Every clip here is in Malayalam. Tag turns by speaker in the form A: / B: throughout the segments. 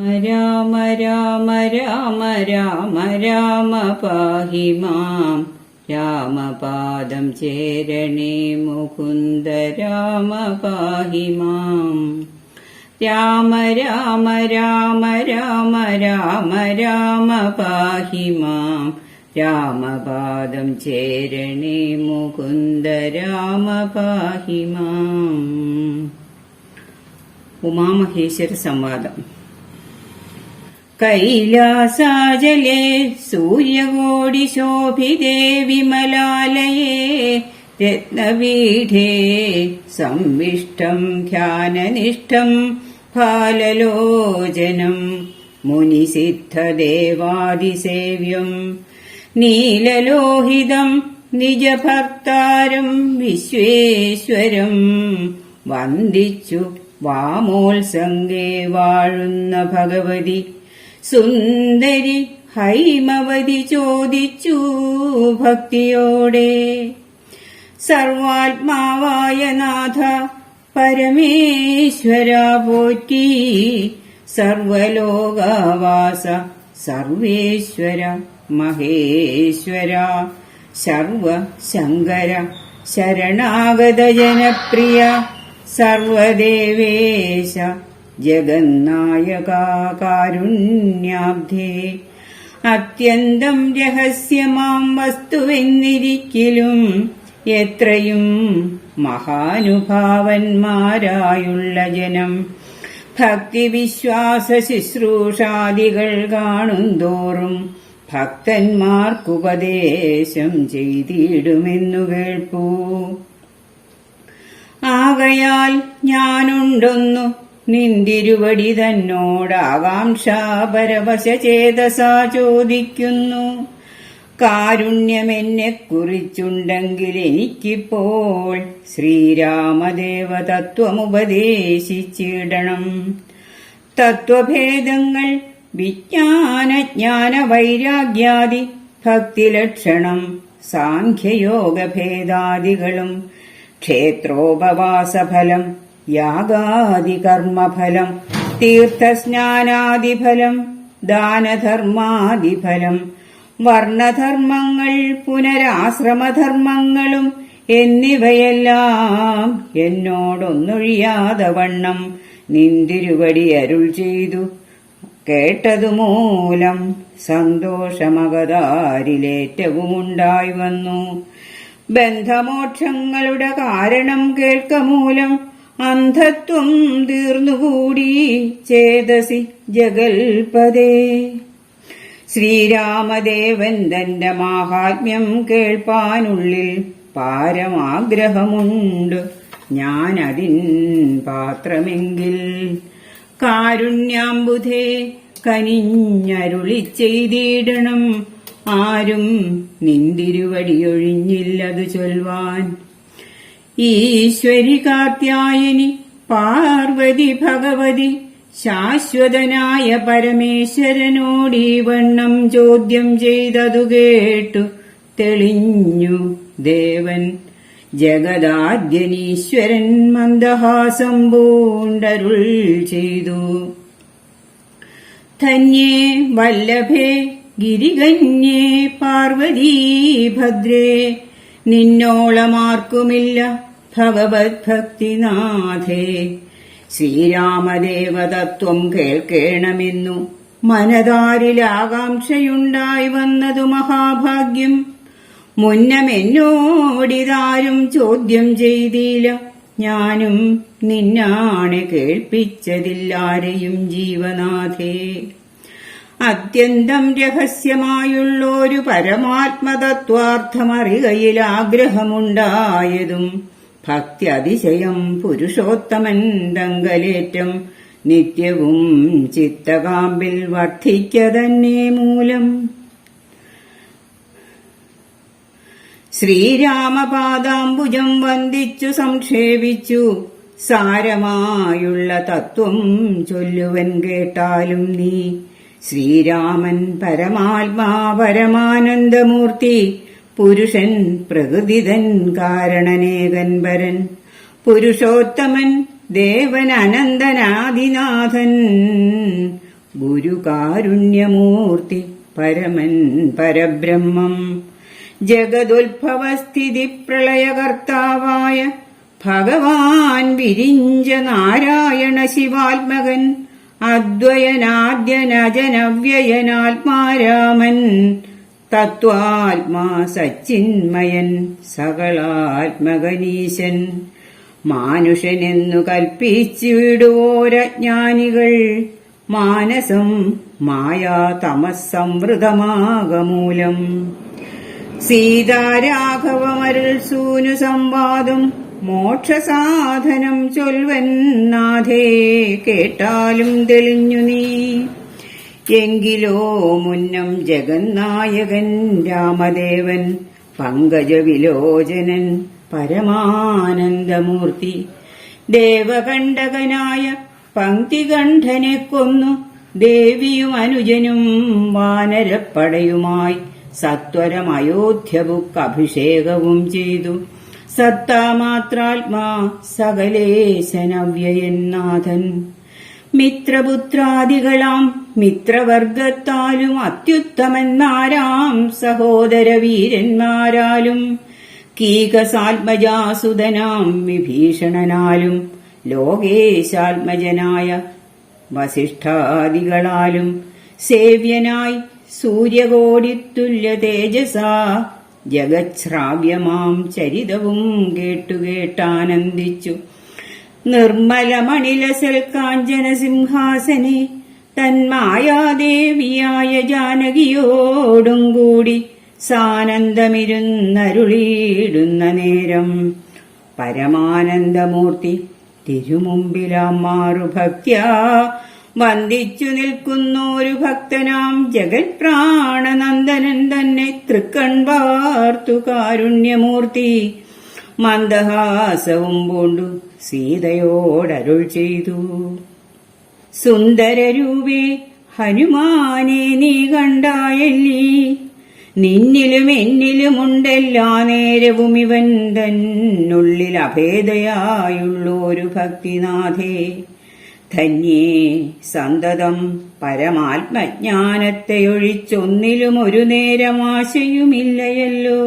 A: രാമ രാമ രാമ രാമ രാമ പാഹി മാം. രാമപാദം ചേരണേ മുകുന്ദ രാമ പാഹി മാം. രാമ രാമ രാമ രാമ രാമ രാമ പാഹി മാം. രാമപാദം ചേരണേ മുകുന്ദ രാമ പാഹി മാം. ഉമാമഹേശ്വര സംവാദം. കൈലാസാചലേ സൂര്യകോടിശോഭിതേ വിമലാലയേ രത്നപീഠേ സംവിഷ്ടം ധ്യാനനിഷ്ഠം ഫാലലോചനം മുനിസിദ്ധദേവാദിസേവ്യം നീലലോഹിതം നിജഭക്താരം വിശ്വേശ്വരം വന്ദിച്ചു വാമോത്സംഗേ വാഴുന്ന ഭഗവതി സുന്ദരി ഹൈമവതി ചോദിച്ചു ഭക്തിയോടെ. സർവാത്മാവായ നാഥ പരമേശ്വര പോറ്റി. സർവലോകവാസ സർവേശ്വര മഹേശ്വര സർവശങ്കര ശരണാഗത ജനപ്രിയ സർവദേവേശ ജഗന്നായക കാരുണ്യാബ്ധേ. അത്യന്തം രഹസ്യമാം വസ്തുവെന്നിരിക്കലും എത്രയും മഹാനുഭാവന്മാരായുള്ള ജനം ഭക്തിവിശ്വാസ ശുശ്രൂഷാദികൾ കാണുന്തോറും ഭക്തന്മാർക്കുപദേശം ചെയ്തിടുമെന്നു കേൾപ്പൂ. ആകയാൽ ഞാനുണ്ടൊന്നു നിന്തിരുവടി തന്നോടാകാംക്ഷാപരവശചേതസാ ചോദിക്കുന്നു. കാരുണ്യമെന്നെക്കുറിച്ചുണ്ടെങ്കിൽ എനിക്കിപ്പോൾ ശ്രീരാമദേവ തത്വമുപദേശിച്ചിടണം. തത്വഭേദങ്ങൾ വിജ്ഞാനജ്ഞാന വൈരാഗ്യാദി ഭക്തിലക്ഷണം സാഖ്യയോഗഭേദാദികളും ക്ഷേത്രോപവാസഫലം യാഗാദികർമ്മഫലം തീർത്ഥസ്നാനാദിഫലം ദാനധർമാദിഫലം വർണ്ണധർമ്മങ്ങൾ പുനരാശ്രമധർമ്മങ്ങളും എന്നിവയെല്ലാം എന്നോടൊന്നൊഴിയാതെ വണ്ണം നിന്തിരുവടി അരുൾ ചെയ്തു കേട്ടതുമൂലം സന്തോഷമകതാരിലേറ്റവുമുണ്ടായി വന്നു. ബന്ധമോക്ഷങ്ങളുടെ കാരണം കേൾക്കമൂലം അന്ധത്വം തീർന്നുകൂടി ചേതസി ജഗൽപദേ. ശ്രീരാമദേവൻ തന്റെ മാഹാത്മ്യം കേൾപ്പാനുള്ളിൽ പാരമാഗ്രഹമുണ്ട് ഞാനതിൻ പാത്രമെങ്കിൽ. കാരുണ്യാംബുധേ കനിഞ്ഞരുളി ചെയ്തിടണം. ആരും നിന്തിരുവടിയൊഴിഞ്ഞില്ലതു ചൊൽവാൻ. ഈശ്വരി കാർത്യായനി പാർവതി ഭഗവതി ശാശ്വതനായ പരമേശ്വരനോടീ വണ്ണം ചോദ്യം ചെയ്തതു കേട്ടു തെളിഞ്ഞു ദേവൻ. ജഗദാദ്യനീശ്വരൻ മന്ദഹാസം പൂണ്ടരുൾ ചെയ്തു. ധന്യേ വല്ലഭേ ഗിരികന്യേ പാർവതീ ഭദ്രേ. നിന്നോളമാർക്കുമില്ല ഭഗവത് ഭക്തിനാഥേ. ശ്രീരാമദേവതത്വം കേൾക്കേണമെന്നു മനതാരിലാകാംക്ഷയുണ്ടായി വന്നതു മഹാഭാഗ്യം. മുന്നമെന്നോടിതാരും ചോദ്യം ചെയ്തില്ല. ഞാനും നിന്നാണ് കേൾപ്പിച്ചതില്ലാരെയും ജീവനാഥേ. അത്യന്തം രഹസ്യമായുള്ളൊരു പരമാത്മതത്വാർത്ഥമറികയിൽ ആഗ്രഹമുണ്ടായതും ഭക്തി അതിശയം പുരുഷോത്തമൻ തങ്കലേറ്റം നിത്യവും ചിത്തകാമ്പിൽ വർദ്ധിക്കതന്നെ മൂലം. ശ്രീരാമപാദാംബുജം വന്ദിച്ചു സംക്ഷേപിച്ചു സാരമായുള്ള തത്വം ചൊല്ലുവൻ കേട്ടാലും നീ. ശ്രീരാമൻ പരമാത്മാ പരമാനന്ദമൂർത്തി പുരുഷൻ പ്രകൃതിതൻ കാരണനേകൻ പരൻ പുരുഷോത്തമൻ ദേവൻ അനന്തനാദിനാഥൻ ഗുരുകാരുണ്യമൂർത്തി പരമൻ പരബ്രഹ്മം. ജഗതുത്ഭവസ്ഥിതി പ്രളയകർത്താവായ ഭഗവാൻ വിരിഞ്ച നാരായണ ശിവാത്മകൻ, അദ്വയനാദ്യനജനവ്യയനാത്മാരാമൻ, തത്വാത്മാ സച്ചിന്മയൻ സകളാത്മകനീശൻ. മാനുഷനെന്നു കൽപ്പിച്ചിടുവോരജ്ഞാനികൾ മാനസം മായാ തമസ്സംവൃതമാകമൂലം. സീതാരാഘവമരുൾ സൂനു സംവാദം മോക്ഷസാധനം ചൊൽവൻ നാഥേ, കേട്ടാലും തെളിഞ്ഞു നീ. എങ്കിലോ മുന്നം ജഗന്നായകൻ രാമദേവൻ, പങ്കജവിലോചനൻ പരമാനന്ദമൂർത്തി, ദേവകണ്ഠകനായ പങ്ക്തികണ്ഠനെ കൊന്നു ദേവിയും അനുജനും വാനരപ്പടയുമായി സത്വരം അയോധ്യബുക്ക് അഭിഷേകവും ചെയ്തു. സത്താമാത്രാത്മാ സകലേശനവ്യയൻ നാഥൻ, മിത്രപുത്രാദികളാം മിത്രവർഗത്താലും അത്യുത്തമന്മാരാം സഹോദര വീരന്മാരാലും കീകസാത്മജാസുതനാം വിഭീഷണനാലും ലോകേശാത്മജനായ വസിഷ്ഠാദികളാലും സേവ്യനായി സൂര്യകോടിത്തുല്യ തേജസാ ജഗശ്രാവ്യമാം ചരിതവും കേട്ടുകേട്ടാനന്ദിച്ചു. നിർമ്മലമണിലസൽ കാഞ്ചന സിംഹാസനെ തന്മായാദേവിയായ ജാനകിയോടും കൂടി സാനന്ദമിരുന്നരുളിയിടുന്ന നേരം പരമാനന്ദമൂർത്തി തിരുമുമ്പിലാമാറു ഭക്ത്യാ വന്ദിച്ചു നിൽക്കുന്നോരു ഭക്തനാം ജഗത്പ്രാണനന്ദനൻ തന്നെ തൃക്കൺവാർത്തു കാരുണ്യമൂർത്തി മന്ദഹാസവും പൂണ്ടു സീതയോടരുൾ ചെയ്തു. സുന്ദരരൂപേ ഹനുമാനെ നീ കണ്ടായല്ലീ, നിന്നിലും എന്നിലുമുണ്ടെല്ലാ നേരവും ഇവൻ തന്നുള്ളിൽ അഭേദയായുള്ളൊരു ഭക്തിനാഥേ. ധന്യേ സന്തതം പരമാത്മജ്ഞാനത്തെയൊഴിച്ചൊന്നിലും ഒരു നേരം ആശയുമില്ലയല്ലോ.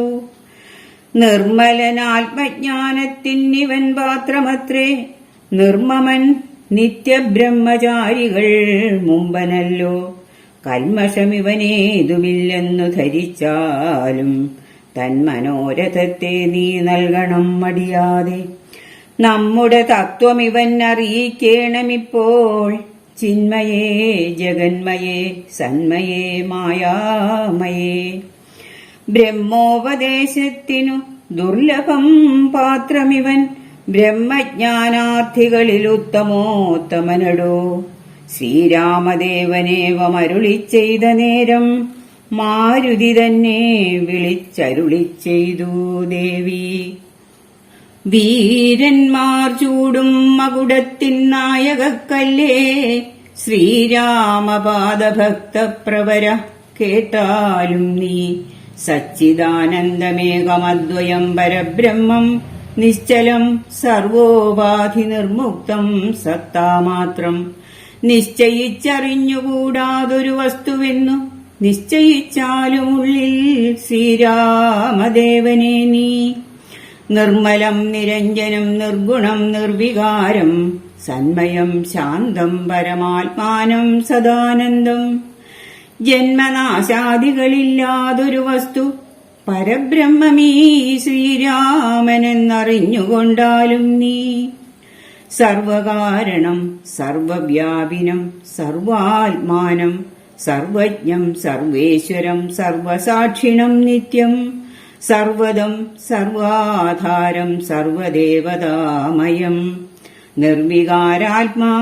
A: നിർമ്മലനാത്മജ്ഞാനത്തിനിവൻ പാത്രമത്രേ, നിർമ്മമൻ നിത്യബ്രഹ്മചാരികൾ മുമ്പനല്ലോ. കൽമഷമിവനേതുമില്ലെന്നു ധരിച്ചാലും തന്മനോരഥത്തെ നീ നൽകണം മടിയാതെ. നമ്മുടെ തത്വമിവൻ അറിയിക്കേണമിപ്പോൾ, ചിന്മയേ ജഗന്മയേ സന്മയേ മായാമയേ. ബ്രഹ്മോപദേശത്തിനു ദുർലഭം പാത്രമിവൻ, ബ്രഹ്മജ്ഞാനാർത്ഥികളിൽ ഉത്തമോത്തമനടോ. ശ്രീരാമദേവനേവമരുളി ചെയ്ത നേരം മാരുതി തന്നെ വിളിച്ചരുളിച്ചെയ്തു ദേവി. വീരന്മാർ ചൂടും മകുടത്തിൻ നായകക്കല്ലേ, ശ്രീരാമപാദഭക്തപ്രവര കേട്ടാലും നീ. സച്ചിദാനന്ദമേകമദ്വയം പരബ്രഹ്മം, നിശ്ചലം സർവോപാധി നിർമുക്തം സത്താമാത്രം. നിശ്ചയിച്ചറിഞ്ഞുകൂടാതൊരു വസ്തുവെന്നു നിശ്ചയിച്ചാലുമുള്ളിൽ ശ്രീരാമദേവനെ നീ. നിർമ്മലം നിരഞ്ജനം നിർഗുണം നിർവികാരം, സന്മയം ശാന്തം പരമാത്മാനം സദാനന്ദം. ജന്മനാശാദികളില്ലാതൊരു വസ്തു പരബ്രഹ്മമീ ശ്രീരാമനെന്നറിഞ്ഞുകൊണ്ടാലും നീ. സർവകാരണം സർവവ്യാപിനം സർവാത്മാനം, സർവജ്ഞം സർവേശ്വരം സർവസാക്ഷിണം നിത്യം. സർവദം സർവാധാരം സർവദേവതാമയം, നിർവികാരാത്മാ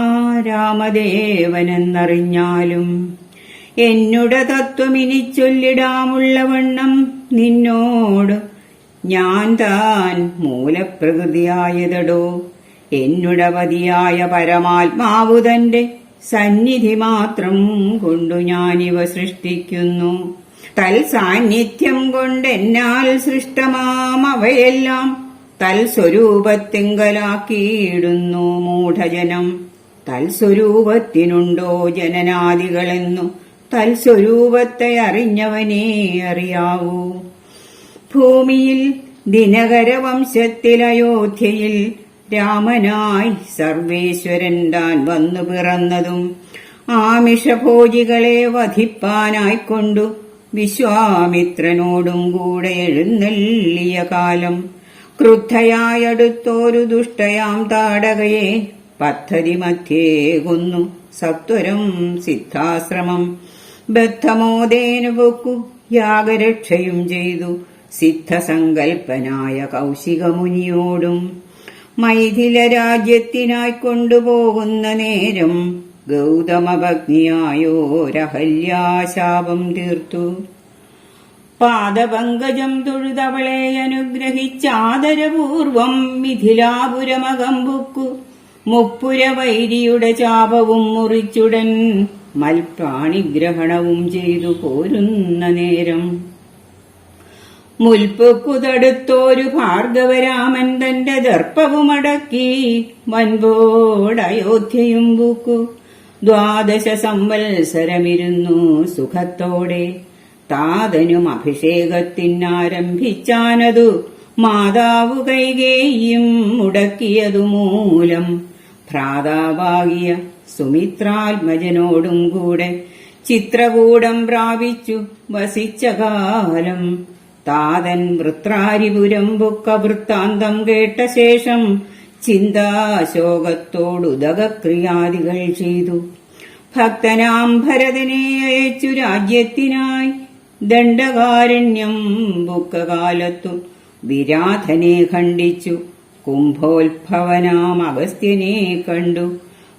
A: രാമദേവനെന്നറിഞ്ഞാലും. എന്നുടെ തത്വമിനി ചൊല്ലിടാമുള്ളവണ്ണം നിന്നോട് ഞാൻ താൻ മൂലപ്രകൃതിയായതടോ. എന്നുടെ പതിയായ പരമാത്മാവു തന്റെ സന്നിധി മാത്രം കൊണ്ടു ഞാനിവ സൃഷ്ടിക്കുന്നു. തൽസാന്നിധ്യം കൊണ്ടെന്നാൽ സൃഷ്ടമാം അവയെല്ലാം തൽസ്വരൂപത്തിങ്കലാക്കിയിടുന്നു മൂഢജനം. തൽസ്വരൂപത്തിനുണ്ടോ ജനനാദികളെന്നു തൽസ്വരൂപത്തെ അറിഞ്ഞവനേ അറിയാവൂ. ഭൂമിയിൽ ദിനകരവംശത്തിൽ അയോധ്യയിൽ രാമനായി സർവേശ്വരൻ താൻ വന്നു പിറന്നതും ആമിഷഭോജികളെ വധിപ്പാനായിക്കൊണ്ടു വിശ്വാമിത്രനോടും കൂടെ എഴുന്നള്ളിയ കാലം ക്രുദ്ധയായടുത്തോരു ദുഷ്ടയാം താടകയെ പദ്ധതി മധ്യേ കൊന്നു സത്വരം സിദ്ധാശ്രമം ബദ്ധമോദേനു പൊക്കു യാഗരക്ഷയും ചെയ്തു സിദ്ധസങ്കൽപ്പനായ കൗശികമുനിയോടും മൈഥില രാജ്യത്തിനായി കൊണ്ടുപോകുന്ന നേരം ഗൗതമഭഗ്നിയായോരഹല്യാശാപം തീർത്തു. പാദപങ്കജം തൊഴുതവളെ അനുഗ്രഹിച്ചാദരപൂർവം മിഥിലാപുരമകമ്പുക്കു മുപ്പുരവൈരിയുടെ ചാപവും മുറിച്ചുടൻ മൽപ്രാണിഗ്രഹണവും ചെയ്തു പോരുന്ന നേരം മുൽപ്പുക്കുതടുത്തോരു ഭാർഗവരാമൻ തന്റെ ദർപ്പവുമടക്കി വൻപോടയോധ്യയും പൂക്കു 12 സംവത്സരമിരുന്നു സുഖത്തോടെ താതനും അഭിഷേകത്തിനാരംഭിച്ചാനതു മാതാവു കൈകേയിയും മുടക്കിയതു മൂലം ഭ്രാതാവാകിയ സുമിത്രാത്മജനോടും കൂടെ ചിത്രകൂടം പ്രാപിച്ചു വസിച്ച കാലം താതൻ വൃത്രാരിപുരം ബുക്ക വൃത്താന്തം കേട്ട ശേഷം ചിന്താശോകത്തോടുദകക്രിയാദികൾ ചെയ്തു. ഭക്തനാം ഭരതനെ അയച്ചു രാജ്യത്തിനായി ദണ്ഡകാരണ്യം ബുക്ക കാലത്തു വിരാധനെ ഖണ്ഡിച്ചു കുംഭോത്ഭവനാം അഗസ്ത്യനെ കണ്ടു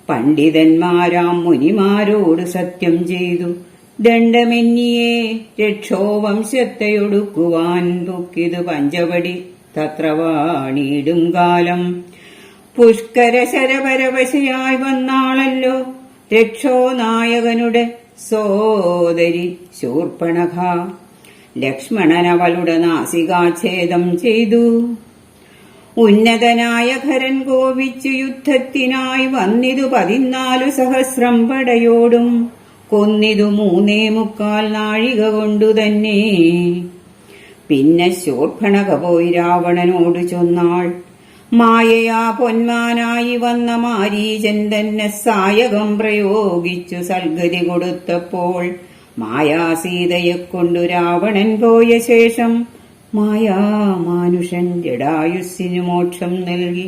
A: പണ്ഡിതന്മാരാം മുനിമാരോട് സത്യം ചെയ്തു ദണ്ഡമെന്നിയെ രക്ഷോവംശത്തെയൊടുക്കുവാൻ പൊക്കിതു പഞ്ചവടി തത്ര വാണിടും കാലം പുഷ്കര ശരപരവശയായി വന്നാളല്ലോ രക്ഷോനായകനുടെ സോദരി ശൂർപ്പണഖ. ലക്ഷ്മണനവളുടെ നാസികാഛേദം ചെയ്തു. ഉന്നതനായ ഖരൻ കോപിച്ചു യുദ്ധത്തിനായി വന്നിതു 14 സഹസ്രം പടയോടും കൊന്നിതു 3.25 നാഴിക കൊണ്ടു തന്നെ. പിന്നെ ശൂർപ്പണഖ പോയി രാവണനോട് ചൊന്നാൾ, മായയാ പൊന്മാനായി വന്ന മാരീചൻ തന്നെ സായകം പ്രയോഗിച്ചു സൽഗതി കൊടുത്തപ്പോൾ മായാസീതയെക്കൊണ്ടു രാവണൻ പോയ ശേഷം മായാമാനുഷൻ ജടായുസ്സിനു മോക്ഷം നൽകി.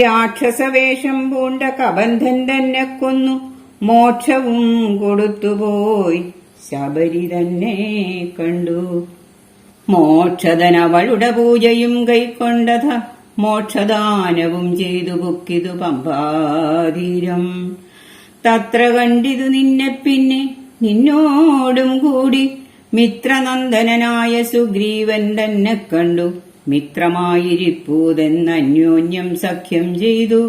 A: രാക്ഷസവേഷം പൂണ്ട കബന്ധൻ തന്നെ കൊന്നു മോക്ഷവും കൊടുത്തുപോയി ശബരി തന്നെ കണ്ടു. മോക്ഷധനവളുടെ പൂജയും കൈക്കൊണ്ടത മോക്ഷദാനവും ചെയ്തു പൊക്കിതു പമ്പാതീരം. തത്ര കണ്ടിതു നിന്നെ പിന്നെ നിന്നോടും കൂടി മിത്രനന്ദനായ സുഗ്രീവൻ തന്നെ കണ്ടു. മിത്രമായിരിപ്പൂതെന്ന് അന്യോന്യം സഖ്യം ചെയ്തു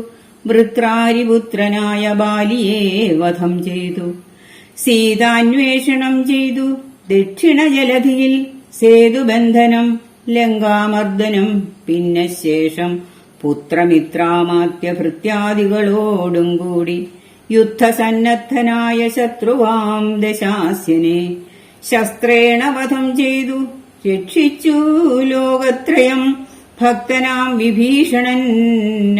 A: വൃത്രാരിപുത്രനായ ബാലിയെ വധം ചെയ്തു. സീതാന്വേഷണം ചെയ്തു ദക്ഷിണ ജലധിയിൽ സേതുബന്ധനം ലങ്കാമർദ്ദനം പിന്നെ ശേഷം പുത്രമിത്രാമാത്യഭൃത്യാദികളോടും കൂടി യുദ്ധസന്നദ്ധനായ ശത്രുവാം ദശാസ്യനെ ശസ്ത്രേണ വധം ചെയ്തു രക്ഷിച്ചു ലോകത്രയം. ഭക്തനാം വിഭീഷണൻ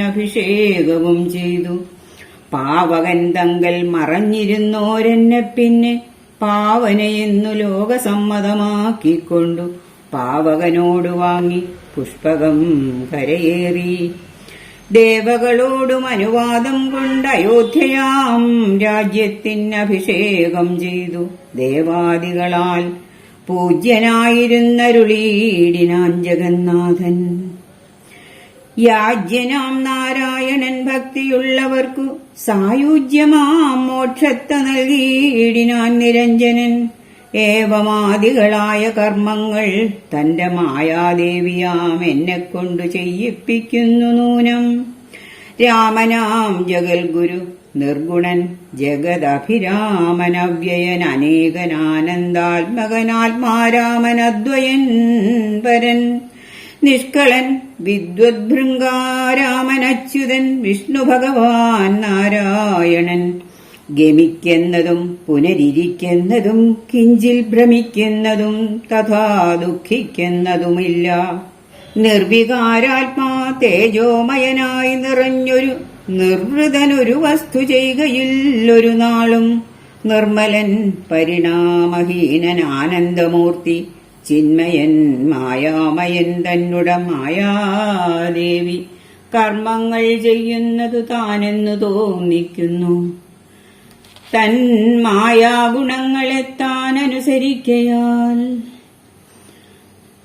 A: അഭിഷേകവും ചെയ്തു. പാവകൻ തങ്കൽ മറഞ്ഞിരുന്നോരെന്നെ പിന്നെ പാവനയെന്നു ലോകസമ്മതമാക്കിക്കൊണ്ടു പാവകനോട് വാങ്ങി പുഷ്പകം കരയേറി. ദേവകളോടും അനുവാദം കൊണ്ട് അയോധ്യയാം രാജ്യത്തിനഭിഷേകം ചെയ്തു. ദേവാദികളാൽ പൂജ്യനായിരുന്നരുളീടിനാൻ ജഗന്നാഥൻ. യാജ്യനാം നാരായണൻ ഭക്തിയുള്ളവർക്കു സായുജ്യമാം മോക്ഷത്തെ നൽകിയിടിനാൻ നിരഞ്ജനൻ. ഏവമാദികളായ കർമ്മങ്ങൾ തന്റെ മായാദേവിയാം എന്നെക്കൊണ്ടു ചെയ്യിപ്പിക്കുന്നു നൂനം. രാമനാം ജഗൽഗുരു നിർഗുണൻ ജഗദഭിരാമനവ്യയൻ അനേകനാനന്ദാത്മകനാത്മാരാമനദ്വയൻ പരൻ. നിഷ്കളൻ വിദ്വദ്ഭൃംഗാരാമനച്യുതൻ വിഷ്ണു ഭഗവാൻ നാരായണൻ. ഗമിക്കുന്നതും പുനരിരിക്കുന്നതും കിഞ്ചിൽ ഭ്രമിക്കുന്നതും തഥാ ദുഃഖിക്കുന്നതുമില്ല. നിർവികാരാത്മാ തേജോമയനായി നിറഞ്ഞൊരു നിർവൃതനൊരു വസ്തു ചെയ്യുകയില്ലൊരു നാളും. നിർമ്മലൻ പരിണാമഹീനൻ ആനന്ദമൂർത്തി ചിന്മയൻ മായാമയൻ തന്നുട മായാദേവി. കർമ്മങ്ങൾ ചെയ്യുന്നതു താനെന്നു തോന്നിക്കുന്നു. തൻ മായാഗുണങ്ങളെ താൻ അനുസരിക്കയാൽ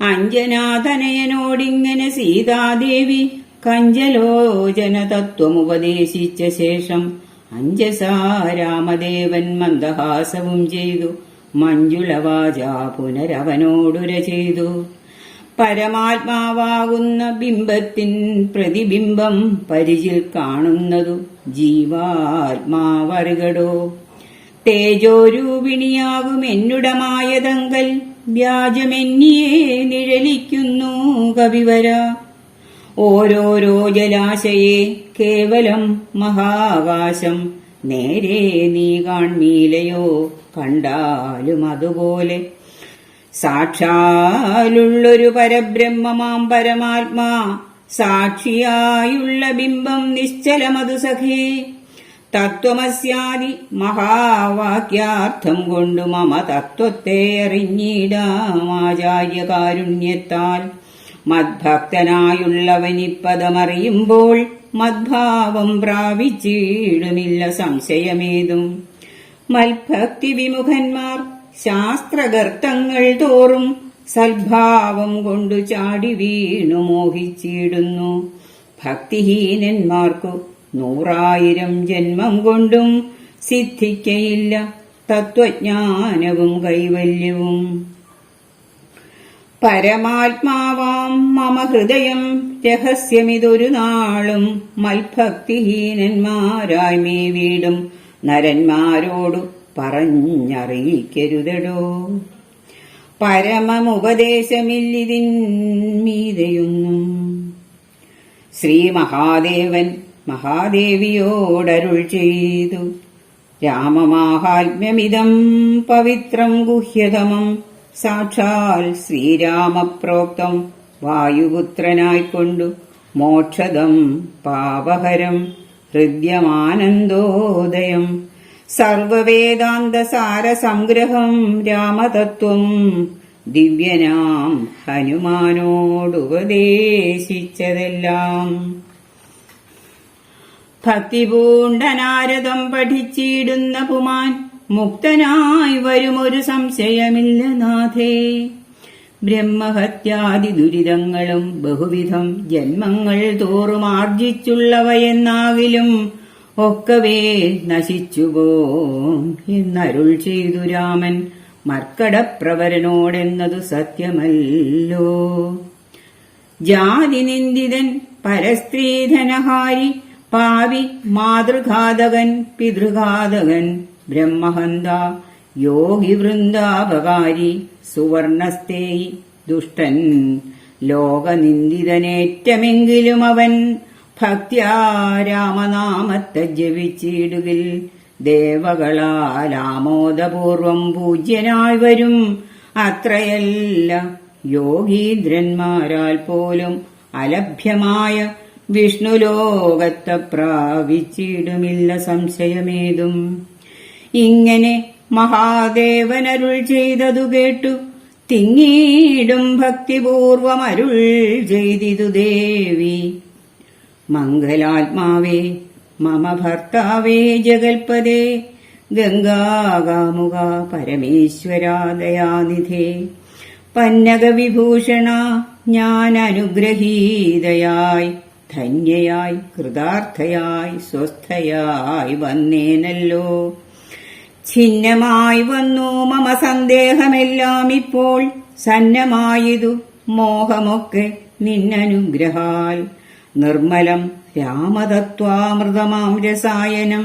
A: അഞ്ജനാതനയനോടിങ്ങനെ സീതാദേവി കഞ്ചലോചന തത്വമുപദേശിച്ച ശേഷം അഞ്ജസാ രാമദേവൻ മന്ദഹാസവും ചെയ്തു മഞ്ജുളവാച പുനരവനോടുര ചെയ്തു. പരമാത്മാവാകുന്ന ബിംബത്തിൻ പ്രതിബിംബം പരിചിൽ കാണുന്നതു ജീവാത്മാവറികടോ. തേജോരൂപിണിയാകും എന്നുടമായതങ്കൽ വ്യാജമെന്നിയെ നിഴലിക്കുന്നു കവിവര. ഓരോരോ ജലാശയെ കേവലം മഹാകാശം നേരെ നീ കാൺമീലയോ കണ്ടാലും അതുപോലെ. സാക്ഷാലുള്ളൊരു പരബ്രഹ്മമാം പരമാത്മാ സാക്ഷിയായുള്ള ബിംബം നിശ്ചലമതു സഖേ. തത്വമസ്യാദി മഹാവാക്യാർത്ഥം കൊണ്ടു മമ തത്വത്തെ അറിഞ്ഞിടാമാചാര്യകാരുണ്യത്താൽ. മദ്ഭക്തനായുള്ളവനിപ്പദമറിയുമ്പോൾ മദ്ഭാവം പ്രാപിച്ചിടുമില്ല സംശയമേതും. മൽഭക്തി വിമുഖന്മാർ ശാസ്ത്രഗർത്തങ്ങൾ തോറും സദ്ഭാവം കൊണ്ടു ചാടി വീണു മോഹിച്ചിടുന്നു. ഭക്തിഹീനന്മാർക്കു 100,000 ജന്മം കൊണ്ടും സിദ്ധിക്കയില്ല തത്വജ്ഞാനവും കൈവല്യവും. പരമാത്മാവാം മമ ഹൃദയം രഹസ്യമിതൊരു നാളും മൽഭക്തിഹീനന്മാരായി മേ വീടും നരന്മാരോടു പറഞ്ഞറിയിക്കരുതടോ. പരമമുപദേശമില്ലിതിന്മീതയൊന്നും. ശ്രീ മഹാദേവൻ മഹാദേവിയോടരുൾ ചെയ്തു. രാമമാഹാത്മ്യമിതം പവിത്രം ഗുഹ്യതമം സാക്ഷാൽ ശ്രീരാമപ്രോക്തം വായുപുത്രനായിക്കൊണ്ടു മോക്ഷദം പാപഹരം ഹൃദ്യമാനന്ദോദയം സർവവേദാന്തസാരസംഗ്രഹം രാമതത്വം ദിവ്യനാം ഹനുമാനോടുപദേശിച്ചതെല്ലാം. ഭക്തിപൂണ്ടനാരദം പഠിച്ചിടുന്ന പുമാൻ മുക്തനായി വരുമൊരു സംശയമില്ല നാഥേ. ബ്രഹ്മഹത്യാദി ദുരിതങ്ങളും ബഹുവിധം ജന്മങ്ങൾ തോറും ആർജിച്ചുള്ളവയെന്നാകിലും ഒക്കവേ നശിച്ചുപോം എന്നരുൾ ചെയ്തു രാമൻ മർക്കടപ്രവരനോടെന്നതു സത്യമല്ലോ. ജാതിനിന്ദിതൻ പരസ്ത്രീധനഹാരി പാവി മാതൃഘാതകൻ പിതൃഘാതകൻ ബ്രഹ്മഹന്ത യോഗിവൃന്ദാപകാരി സുവർണസ്തേയി ദുഷ്ടൻ ലോകനിന്ദിതനേറ്റമെങ്കിലും അവൻ ഭക്ത്യാ രാമനാമത്തെ ജപിച്ചിടുകിൽ ദേവകളാൽ ആമോദപൂർവം പൂജ്യനായി വരും. അത്രയല്ല യോഗീന്ദ്രന്മാരാൽ പോലും അലഭ്യമായ വിഷ്ണുലോകത്തെ പ്രാപിച്ചിടുമില്ല സംശയമേതും. ഇങ്ങനെ മഹാദേവനരുൾ ചെയ്തതു കേട്ടു തിങ്ങീടും ഭക്തിപൂർവം അരുൾ ചെയ്തിതു ദേവി. മംഗലാത്മാവേ മമ ഭർത്താവേ ജഗൽപദേ ഗംഗാകാമുക പരമേശ്വരാ ദയാനിധേ പന്നകവിഭൂഷണ ഞാൻ അനുഗ്രഹീതയായി ധന്യയായി കൃതാർത്ഥയായി സ്വസ്ഥയായി വന്നേനല്ലോ. ഛിന്നമായി വന്നു മമ സന്ദേഹമെല്ലാം ഇപ്പോൾ സന്നമായിതു മോഹമൊക്കെ നിന്നനുഗ്രഹാൽ. നിർമ്മലം രാമതത്വാമൃതമാം രസായനം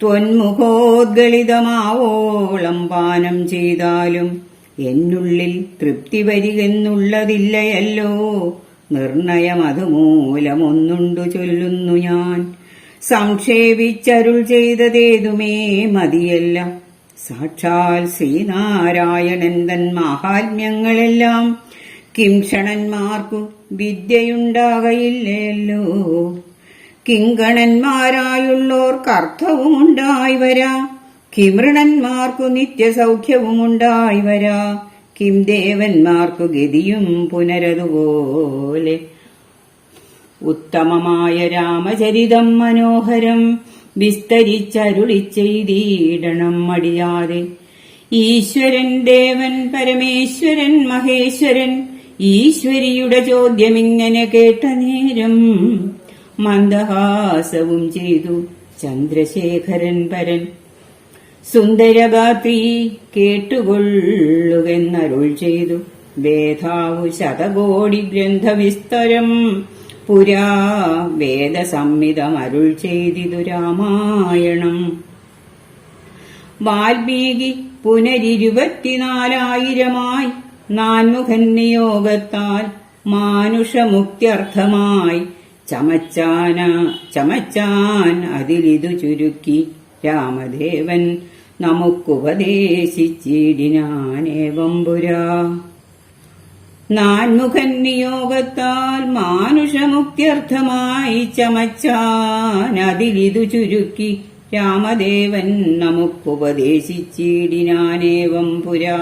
A: ത്വന്മുഖോദ്ഗളിതമാവോളം പാനം ചെയ്താലും എന്നുള്ളിൽ തൃപ്തി വരികെന്നുള്ളതില്ലയല്ലോ. നിർണയമതുമൂലമൊന്നുണ്ടു ചൊല്ലുന്നു ഞാൻ. സംക്ഷേപിച്ചരുൾ ചെയ്തതേതുമേ മതിയല്ല, സാക്ഷാൽ ശ്രീനാരായണൻ തൻ മാഹാത്മ്യങ്ങളെല്ലാം കിംക്ഷണന്മാർക്കു വിദ്യയുണ്ടാകയില്ലല്ലോ. കിങ്കണന്മാരായുള്ളോർക്കർത്ഥവുമുണ്ടായി വരാ, കിമൃണന്മാർക്കു നിത്യസൗഖ്യവുമുണ്ടായി വരാ, കിം ദേവന്മാർക്കു ഗതിയും പുനരതുപോലെ. ഉത്തമമായ രാമചരിതം മനോഹരം വിസ്തരിച്ചരുളിച്ചെയ്തിടണം മടിയാതെ. ഈശ്വരൻ ദേവൻ പരമേശ്വരൻ മഹേശ്വരൻ, ഈശ്വരിയുടെ ചോദ്യമിങ്ങനെ കേട്ട നേരം മന്ദഹാസവും ചെയ്തു ചന്ദ്രശേഖരൻ പരൻ. സുന്ദരഗാത്രീ കേട്ടുകൊള്ളുകെന്നരുൾ ചെയ്തു, വേദാവു ശതകോടി ഗ്രന്ഥവിസ്തരം പുരാ വേദസംഹിതമരുൾ ചെയ്തിതു രാമായണം. വാൽമീകി പുനരിരുപത്തിനാലായിരമായി നാൻമുഖൻ നിയോഗത്താൽ മാനുഷമുക്ത്യർത്ഥമായി ചമച്ചാൻ അതിലിതു ചുരുക്കി രാമദേവൻ നമുക്കുപദേശിച്ചിടിനാനേവം പുരാ. നാൻമുഖൻ നിയോഗത്താൽ മാനുഷമുക്ത്യർത്ഥമായി ചമച്ചാൻ അതിലിതു ചുരുക്കി രാമദേവൻ നമുക്കുപദേശിച്ചിടിനാനേവം പുരാ.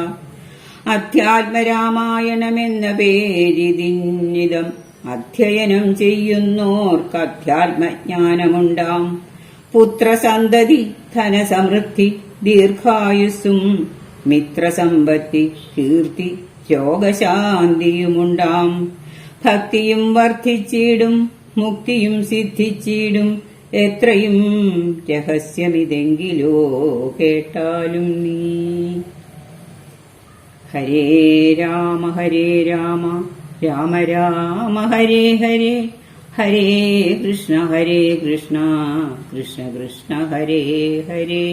A: അധ്യാത്മരാമായണമെന്ന പേരിതിന്നിതം അധ്യയനം ചെയ്യുന്നോർക്ക് അധ്യാത്മജ്ഞാനമുണ്ടാം. പുത്രസന്തതി ധനസമൃദ്ധി ദീർഘായുസ്സും മിത്രസമ്പത്തി കീർത്തി രോഗശാന്തിയുമുണ്ടാം. ഭക്തിയും വർദ്ധിച്ചിടും മുക്തിയും സിദ്ധിച്ചിടും, എത്രയും രഹസ്യമിതെങ്കിലോ കേട്ടാലും നീ. ഹരേ രാമ രാമ രാമ ഹരേ ഹരേ, ഹരേ കൃഷ്ണ കൃഷ്ണ കൃഷ്ണ ഹരേ ഹരേ.